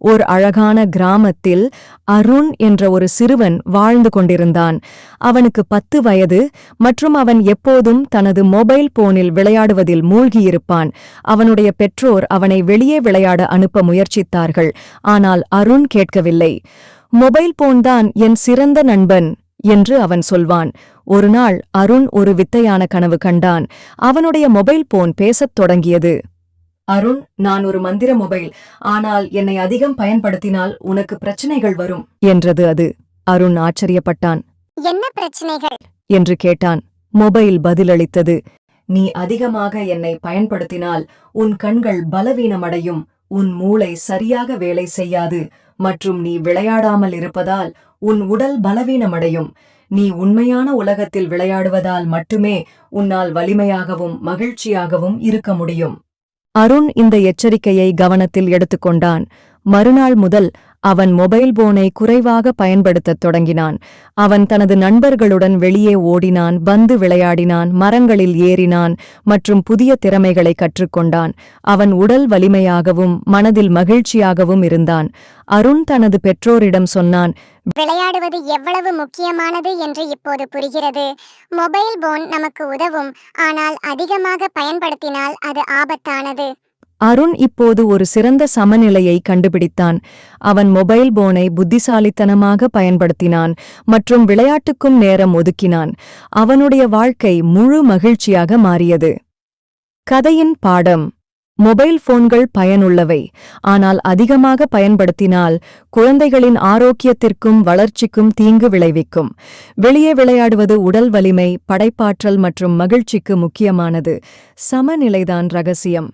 ஓர் அழகான கிராமத்தில் அருண் என்ற ஒரு சிறுவன் வாழ்ந்து கொண்டிருந்தான். அவனுக்கு 10 வயது மற்றும் அவன் எப்போதும் தனது மொபைல் போனில் விளையாடுவதில் மூழ்கியிருப்பான். அவனுடைய பெற்றோர் அவனை வெளியே விளையாட அனுப்ப முயற்சித்தார்கள். ஆனால் அருண் கேட்கவில்லை. மொபைல் போன்தான் என் சிறந்த நண்பன் என்று அவன் சொல்வான். ஒருநாள் அருண் ஒரு வித்தையான கனவு கண்டான். அவனுடைய மொபைல் போன் பேசத் தொடங்கியது. அருண், நான் ஒரு மந்திர மொபைல், ஆனால் என்னை அதிகம் பயன்படுத்தினால் உனக்கு பிரச்சனைகள் வரும் என்றது அது. அருண் ஆச்சரியப்பட்டான். என்ன பிரச்சனைகள் என்று கேட்டான். மொபைல் பதிலளித்தது. நீ அதிகமாக என்னை பயன்படுத்தினால் உன் கண்கள் பலவீனமடையும், உன் மூளை சரியாக வேலை செய்யாது மற்றும் நீ விளையாடாமல் இருப்பதால் உன் உடல் பலவீனமடையும். நீ உண்மையான உலகத்தில் விளையாடுவதால் மட்டுமே உன்னால் வலிமையாகவும் மகிழ்ச்சியாகவும் இருக்க முடியும். அருண் இந்த எச்சரிக்கையை கவனத்தில் எடுத்துக்கொண்டான். மறுநாள் முதல் அவன் மொபைல் போனை குறைவாக பயன்படுத்தத் தொடங்கினான். அவன் தனது நண்பர்களுடன் வெளியே ஓடினான், பந்து விளையாடினான், மரங்களில் ஏறினான் மற்றும் புதிய திறமைகளை கற்றுக்கொண்டான். அவன் உடல் வலிமையாகவும் மனதில் மகிழ்ச்சியாகவும் இருந்தான். அருண் தனது பெற்றோரிடம் சொன்னான், விளையாடுவது எவ்வளவு முக்கியமானது என்று இப்போது புரிகிறது. மொபைல் போன் நமக்கு உதவும், ஆனால் அதிகமாக பயன்படுத்தினால் அது ஆபத்தானது. அருண் இப்போது ஒரு சிறந்த சமநிலையை கண்டுபிடித்தான். அவன் மொபைல் போனை புத்திசாலித்தனமாக பயன்படுத்தினான் மற்றும் விளையாட்டுக்கும் நேரம் ஒதுக்கினான். அவனுடைய வாழ்க்கை முழு மகிழ்ச்சியாக மாறியது. கதையின் பாடம்: மொபைல் போன்கள் பயனுள்ளவை, ஆனால் அதிகமாக பயன்படுத்தினால் குழந்தைகளின் ஆரோக்கியத்திற்கும் வளர்ச்சிக்கும் தீங்கு விளைவிக்கும். வெளியே விளையாடுவது உடல் வலிமை, படைப்பாற்றல் மற்றும் மகிழ்ச்சிக்கு முக்கியமானது. சமநிலைதான் ரகசியம்.